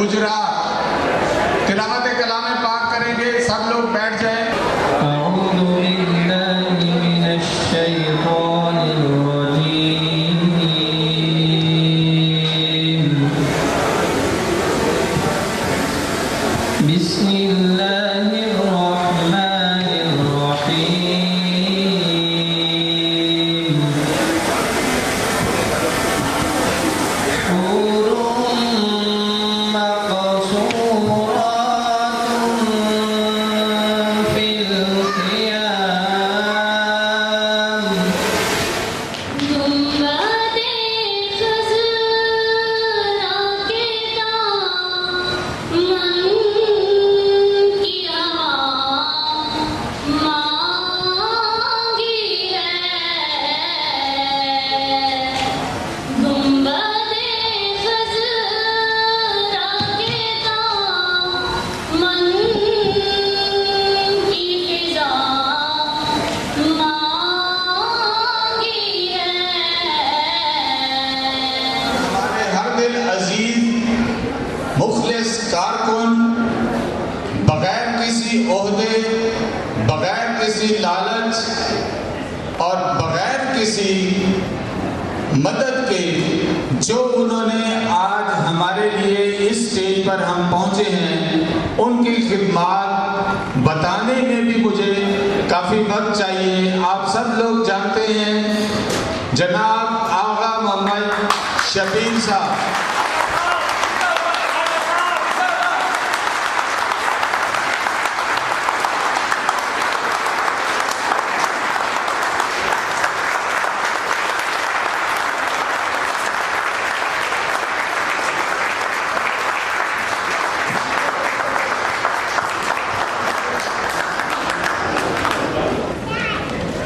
हुजरात तिलावत कलाम पाक करेंगे। सब लोग बैठ जाएं। अऊज़ु बिल्लाहि मिनश शैतानिर रजीम। बिस्मिल्लाहिर रहमानिर रहीम। हूरुम मक़सूरातुन फिल ख़ियाम। गुंबदे खज़रा के दामन की हवा मांगी है। गुंबदे खज़रा के दामन की फिज़ा मांगी है। हमारे हर दिल अजीज मुखलिस कारकुन बगैर किसी ओहदे, बगैर किसी लालच और बगैर किसी मदद के जो उन्होंने आज हमारे लिए इस स्टेज पर हम पहुंचे हैं, उनकी खिदमत बताने में भी मुझे काफ़ी वक्त चाहिए। आप सब लोग जानते हैं जनाब आगा मोहम्मद शबीर साहब,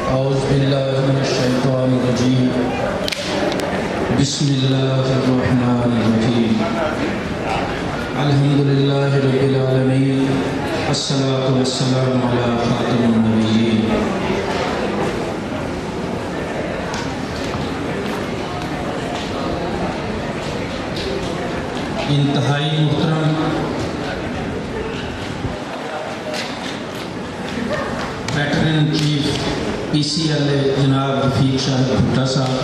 अऊज़ु बिल्लाहि मिनश शैतानिर रजीम। बिस्मिल्लाहिर रहमानिर रहीम। अल्हम्दुलिल्लाहि रब्बिल आलमीन। अस्सलातु वस्सलामु अला खातिमिन नबिय्यीन। इंतहाई मुहतरम वेटरन चीफ PCLA जनाब रफीक शाह भुट्टा साहब,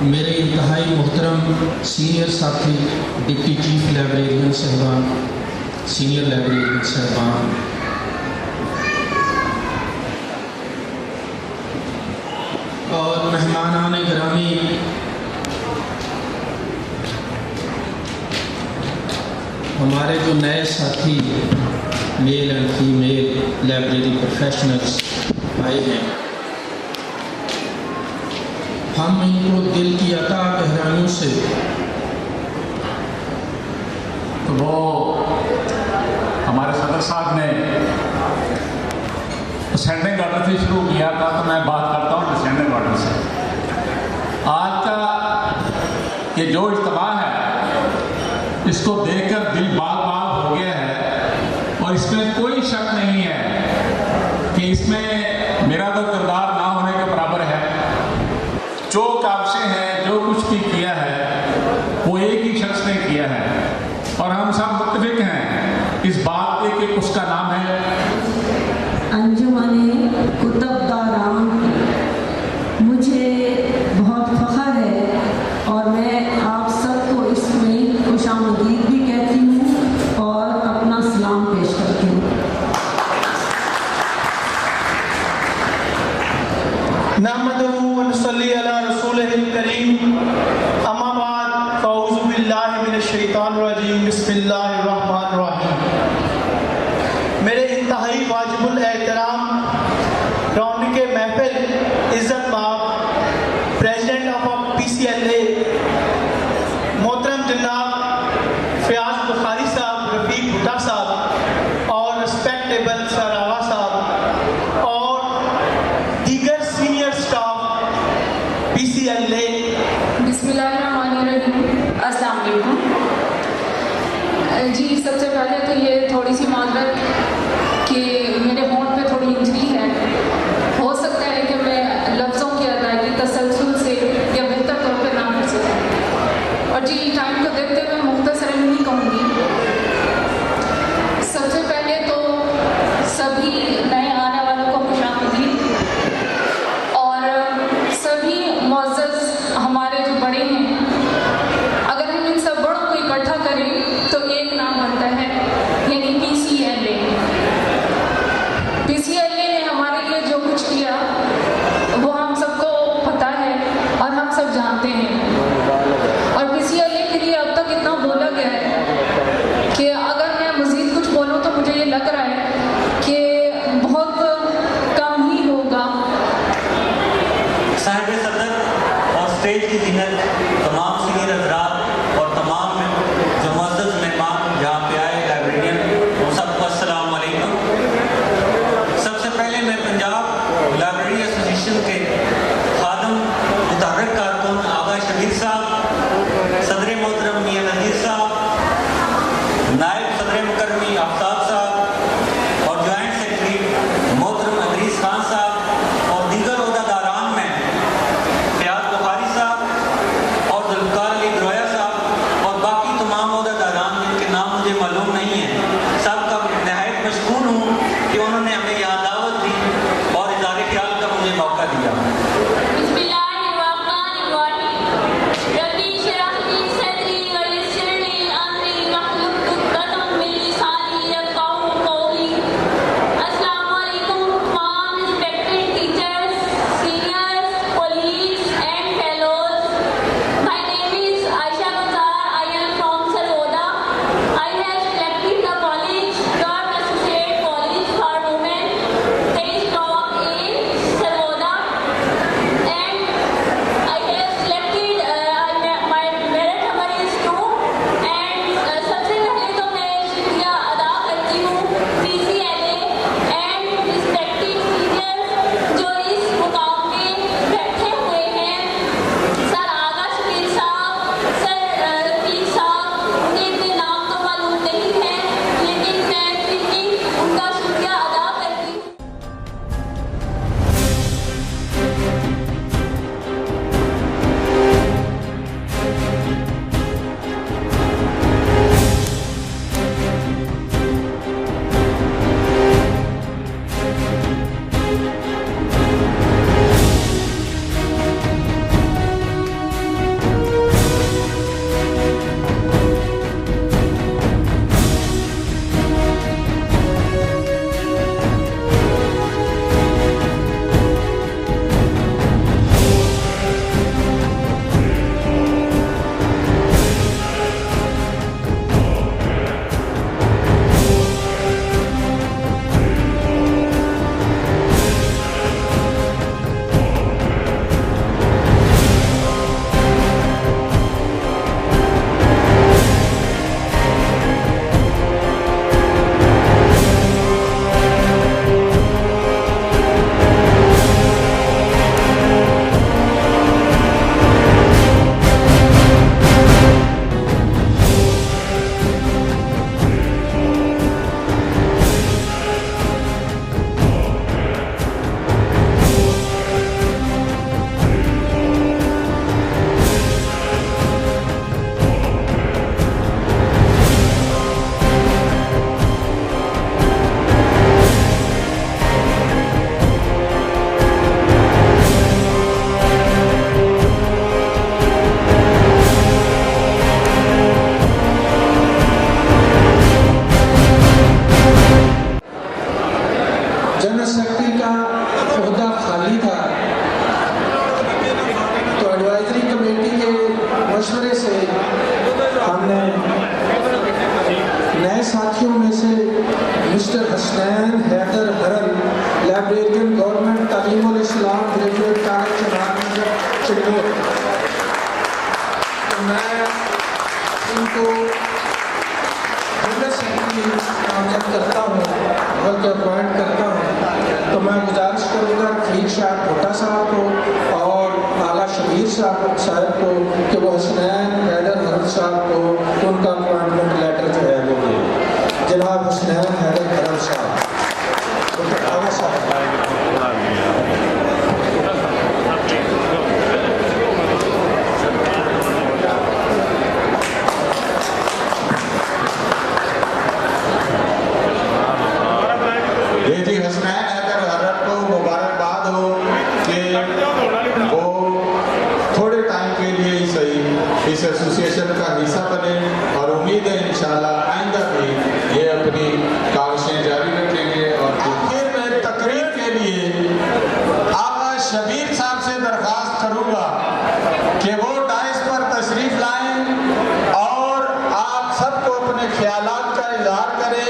मेरे इंतहाई मुहतरम सीनियर साथी डिप्टी चीफ लाइब्रेरियन साहबान, सीनियर लाइब्रेरियन साहबान, और मेहमानान गिरामी, हमारे जो नए साथी male and female library professionals आए हैं, हम इनको दिल की अता गहराइयों से तो वो हमारे सदर साहब ने डिसेंडिंग ऑर्डर से शुरू किया था, तो मैं बात करता हूँ डिसेंडिंग ऑर्डर से। आज का ये जो इज्तिमा है, इसको देखकर दिल बाग बाग हो गया है, और इसमें कोई शक नहीं है कि इसमें मेरा तो किरदार ना होने के बराबर है। जो काबशें हैं, जो कुछ भी किया है, वो एक ही शख्स ने किया है, और हम सब मुत्तफिक हैं इस बात पे कि उसका नाम है अंजुमने कुतुबदारान। मुझे बहुत फख्र है और मैं आप सबको इसमें खुशामदीद भी कहती हूँ और अपना सलाम पेश करती हूँ। नहमदुहु व नसल्ली अला रसूलिहिल करीम। अम्मा बाद फ़अऊज़ु बिल्लाहि मिनश शैतानिर रजीम। बिस्मिल्लाहिर रहमानिर रहीम। मेरे इंतहाई वाजिबुल एहतराम रौनक महफिल इज़्ज़त माब प्रेसिडेंट ऑफ PCLA मोहतरम जनाब फ़याज़ बुखारी साहब, रफ़ीक भुट्टा साहब और रिस्पेक्टेबल सर आगा साहब और दीगर सीनियर स्टाफ PCLA। बिस्मिल्लाहिर्रहमानिर्रहीम। अस्सलाम वालेकुम। जी, सबसे पहले तो ये थोड़ी सी माजरत कि मेरे होंठ पे थोड़ी इंजरी है। हो सकता है कि मैं लफ्ज़ों की अदायगी तसलसल से या बेहतर स्टेज की जीनत, तमाम सीनियर हजरात और तमाम जो मुअज़्ज़ज़ मेहमान यहाँ पे आए लाइब्रेरियन, उन सबको अस्सलाम वालेकुम। सबसे पहले मैं पंजाब लाइब्रेरी एसोसिएशन के खादम मुतहर्रिक कारकुन आगा शबीर साहब, सदर मोहतरम मियां नज़ीर साहब, नायब सदर मुकर्रमी आफ्ताब साहब और जॉइंट सेक्रेटरी मोहतरम अदरीस खान साहब और दीगर ओहदेदारान में फ़ियाज़ बुखारी साहब और जुल्फ़िकार अली ग्रोया साहब और बाकी तमाम ओहदेदारान जिनके नाम मुझे मालूम नहीं है, सबका नहायत मशकूर हूँ कि उन्होंने हमें यहाँ दावत दी और इज़हार ख्याल का मुझे मौका दिया। जनरल सेक्रेटरी का ओहदा खाली था, तो एडवाइजरी कमेटी के मशवरे से हमने नए साथियों में से मिस्टर हसनैन हैदर हरल, लाइब्रेरियन, गवर्नमेंट तालीमुल इस्लाम ग्रेजुएट कॉलेज चिन्नौर, तो मैं इनको जनरल सेक्रेटरी नामजद करता हूँ, बल्कि अपॉइंट करता हूँ। तो मैं गुजारिश करूँगा खलील शाह भुट्टा साहब को और आला शबीर साहब को कि वो हसनैन हैदर हरल साहब को उनका अपॉइंटमेंट लेटर जो है वो दें। जनाब हसनैन हैदर हरल साहब, आला साहब। जी हसनैन हैदर हरल को मुबारकबाद हो कि वो थोड़े टाइम के लिए ही सही इस एसोसिएशन का हिस्सा बने और उम्मीद है इंशाल्लाह आइंदा भी ये अपनी काविशें जारी रखेंगे। और आखिर में तकरीर के लिए आगा शबीर साहब से दरख्वास्त करूँगा कि वो डाइस पर तशरीफ लाएं और आप सबको अपने ख्यालात का इजहार करें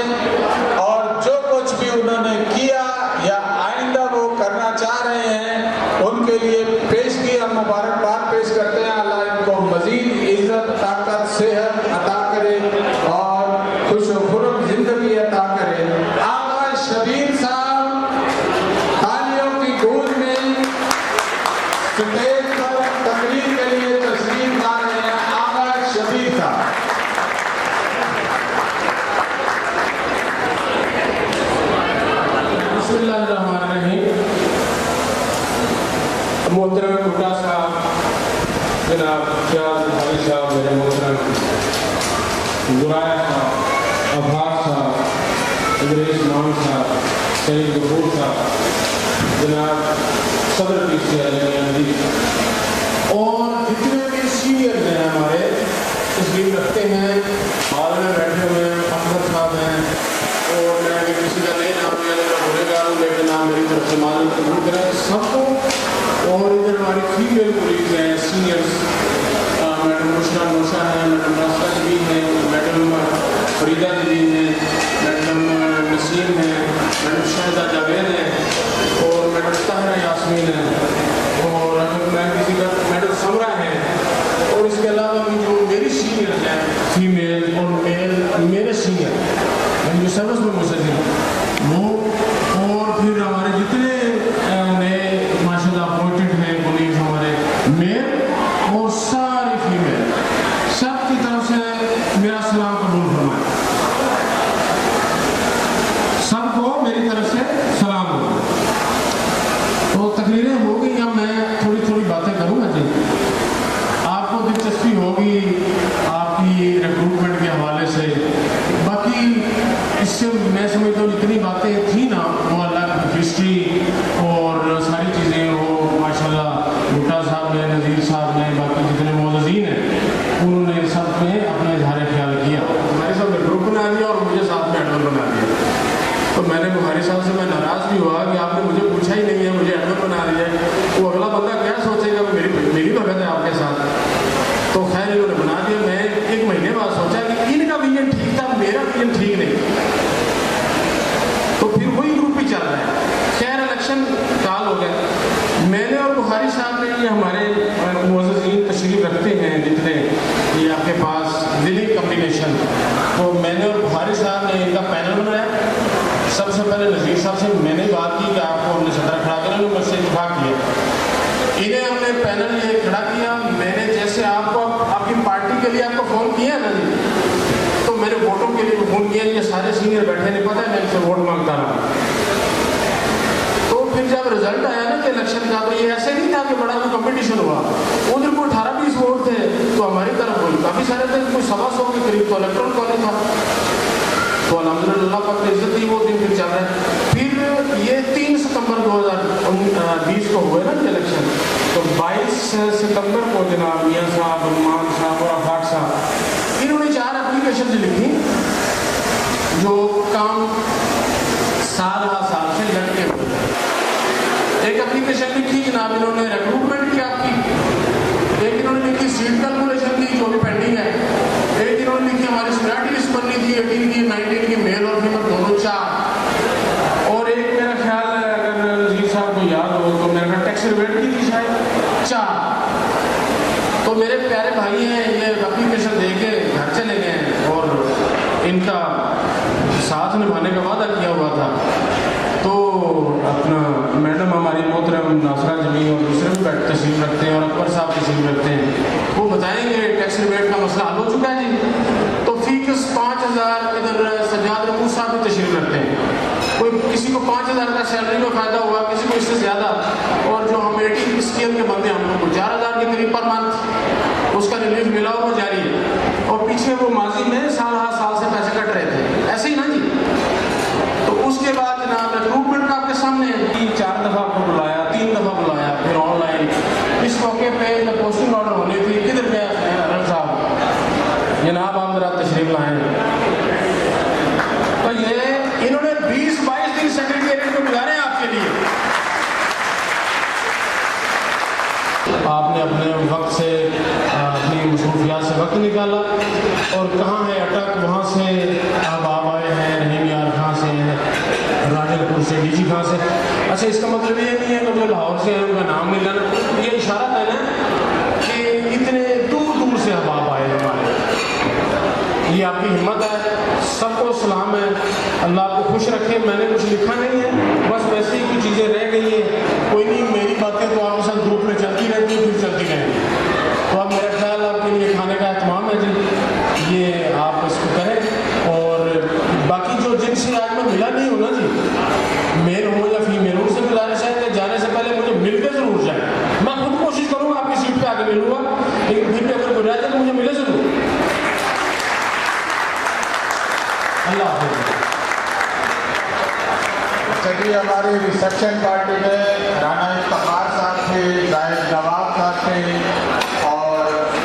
और जो कुछ भी उन्होंने किया या आइंदा वो करना चाह रहे हैं उनके लिए पेश की हम मुबारकबाद पेश करते हैं। मजीद इज्जत, ताकत, सेहत अता करे और खुश खुर्रम जिंदगी अता करे। आगा शबीर साहब तालियों की गूंज में स्टेज पर तकरीर के लिए तशरीफ ला रहे हैं। आगा शबीर साहब। बिस्मिल्लाहिर्रहमानिर्रहीम। मोहतरम भुट्टा साहब, जनाब फयाज भाई साहब, मेरे मोहतरम गुराया साहब, अब्बास साहब, इदरीस मान साहब, सईद गफूर साहब, जनाब सदर पीसीआई और जितने भी सीनियर हैं हमारे तस्वीर रखते हैं, हॉल में बैठे हुए हैं, अहमद साहब हैं और मैं भी किसी का नहीं नाम लिया मेरा बोलेगा लेकिन नाम मेरी तरफ से मालूम कबूल करें सबको। और इधर हमारी फीमेल पुलिस हैं, सीनियर्स मैडम मुशरा नौशा हैं, मैडम नासरा जी हैं, मैडम फरीदा दीदी हैं, मैडम नसीम हैं, मैडम शाहिदा जावेद हैं और मैडम ताहरा यास्मीन हैं और अगर मैं किसी का मैडम समरा हैं और इसके अलावा भी जो मेरी सीनियर हैं फीमेल और मेल मेरे सीनियर जो सर्विस में मुझसे वो और फिर हमारे जितने नए माशाल्लाह अपॉइंटेड हैं पुलिस हमारे मेल और सारी फीमेल सब की तरफ से मेरा सलाम कबूल फरमाएं। सबको मेरी तरफ से सलाम हो। तो तकरीरें हो गई, अब मैं थोड़ी थोड़ी बातें करूँगा जी। आपको दिलचस्पी होगी आपकी रिक्रूटमेंट के हवाले से, बाकी इससे मैं समझता हूँ जितनी बातें थी ना वो अलग हिस्ट्री और सारी चीज़ें वो माशाल्लाह भुट्टा साहब ने, नज़ीर साहब ने, बाकी जितने मौजूदीन हैं उन्होंने सब में अपना इजहार ख्याल किया। हमारे साहब ने ग्रुप बना दिया और मुझे साथ में एडमिन बना दिया। तो मैंने बुखारी साहब से मैं नाराज़ भी हुआ कि आपने मुझे पूछा ही नहीं है, मुझे एडमिन बना दिया। वो अगला बंदा क्या सोचेगा मेरी भगत है आपके साथ। तो खैर इन्होंने बना दिया। मैं एक महीने बाद सोचा कि इनका विजन ठीक था, मेरा विजन ठीक नहीं, तो फिर वही ग्रुप ही चल रहा है। खैर इलेक्शन काल हो गया। मैंने और बुखारी साहब ने, ये हमारे मुअज़्ज़िज़ीन तशरीफ़ रखते हैं जितने ये आपके पास दिली कम्युनिकेशन, तो मैंने और बुखारी साहब ने इनका पैनल बनाया। सबसे पहले नज़ीर साहब से मैंने बात की कि आपको हमने सदर खड़ा किया, उन्होंने मुझसे इत्तेफाक किया। इन्हें हमने पैनल ये खड़ा किया। मैंने जैसे आपको आपकी पार्टी के लिए आपको फ़ोन किया ना जी, तो मैंने वोटों के लिए फ़ोन किया। ये सारे सीनियर बैठे नहीं, पता है मैं इनसे वोट मांगता रहा। तो फिर जब रिजल्ट आया ना कि इलेक्शन का, तो ये ऐसे नहीं था कि बड़ा कोई कंपटीशन हुआ। उधर कोई 18-20 वोट थे तो हमारी तरफ कोई काफ़ी सारे थे, कोई 125 के करीब तो इलेक्ट्रल कॉलेज था। तो अल्हम्दुलिल्लाह पाक ने इज्जत दी। वो दिन फिर चल रहा है। फिर ये 3 सितंबर 2020 को हुए ना इलेक्शन, तो 22 सितंबर को जनाब मियाँ साहब, उन्मान साहब और आफाक साहब इन्होंने 4 एप्लीकेशन लिखी जो काम साल से लटके हुए। एक एप्लीकेशन लिखी जनाब इन्होंने रिक्रूटमेंट की आपकी, एक इन्होंने लिखी सीट कैलकुलेशन की जो भी पेंडिंग है, एक इन्होंने लिखी हमारी सीनियरिटी लिस्ट बननी थी 18 की 19 की मेल और फीमेल दोनों 4, और एक मेरा ख्याल है अगर नज़ीर साहब को याद हो तो मेरा टैक्स रिबेट की थी शायद 4। तो मेरे प्यारे भाई हैं ये एप्लीकेशन दे के घर चले गए और इनका साथ निभाने का वादा किया हुआ था। तो अपना मैडम हमारी मोहतरम नासरा जमी और दूसरे भी बैठ तशरीफ रखते हैं और अकबर साहब तशरीफ रखते हैं, वो बताएंगे टैक्स रिबेट का मसला हल हो चुका है जी। तो फीस 5000 इधर सजाद रमूर साहब भी तशरीफ रखते हैं। कोई किसी को 5000 का सैलरी में फ़ायदा हुआ, किसी को इससे ज़्यादा, और जो हम 80 स्केल के बंदे हम लोग को 4000 के करीब पर मंथ उसका रिलीफ मिला और वो जारी है। और पीछे वो माजी में साल से पैसे कट रहे थे, ऐसे ही ना जी। तो उसके बाद जनाब रिक्रूटमेंट का आपके सामने 3-4 दफ़ा आपको बुलाया, 3 दफ़ा बुलाया, फिर ऑनलाइन। इस मौके पे जब पोस्टिंग ऑर्डर होनी थी, किधर गया रब साहब, जनाब आप जरा तशरीफ लाएँ। तो ये इन्होंने 20-22 दिन सेक्रेटेरिएट में गुजारे आपके लिए। आपने अपने वक्त से अपनी मसरूफियात से वक्त निकाला और कहाँ है अटक, वहाँ से अब आप आए हैं रहीम यार खां से, राजलपुर से, डीजी खां से। अच्छा, इसका मतलब ये नहीं है कि जो लाहौर से है उनका नाम नहीं लेना। ये इशारा है ना कि इतने दूर दूर अभी हमारे रिसेप्शन पार्टी में राना इफ्तिखार साहब थे, जाहिद नवाब साहब थे और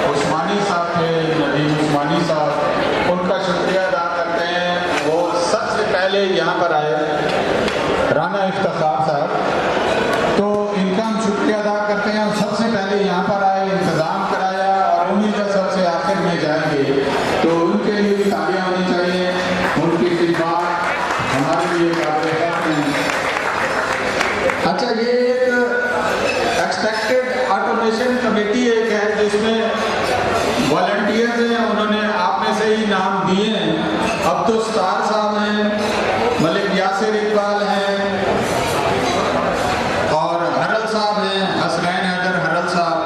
उस्मानी साहब थे, नदीम उस्मानी साहब, उनका शुक्रिया अदा करते हैं। वो सबसे पहले यहाँ पर आए राना इफ्तिखार साहब, तो इनका हम शुक्रिया अदा करते हैं। सबसे पहले यहाँ पर आए, इंतज़ाम कराया और उन्हीं का सबसे आखिर में जाएंगे, तो उनके लिए भी तालियां होनी चाहिए। उनकी खिदमत हमारे लिए काबिल है। अच्छा, ये एक एक्सपेक्टेड ऑटोमेशन कमेटी एक है जिसमें वॉलंटियर्स हैं, उन्होंने आप में से ही नाम दिए हैं। अब तो स्टार साहब हैं, मलिक यासिर इकबाल हैं और हरल साहब हैं, हसनैन हैदर हरल साहब,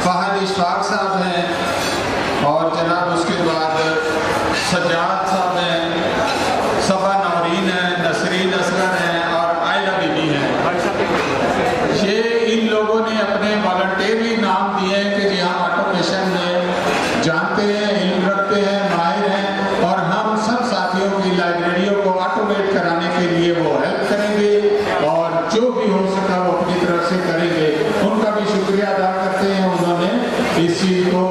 फहद इशफाक साहब हैं और जनाब उसके बाद सज्जाद साहब हैं, सफा नौरीन हैं, नसरीन असगर हैं और आयला बीबी हैं। ये इन लोगों ने अपने वॉलंटियरली नाम दिए हैं कि जी हम ऑटोमेशन में जानते हैं, इल्म रखते हैं, माहिर हैं और हम सब साथियों की लाइब्रेरियों को ऑटोमेट कराने के लिए वो हेल्प करेंगे और जो भी हो सका वो अपनी तरफ से करेंगे। उनका भी शुक्रिया अदा करते हैं, उन्होंने इस चीज़ को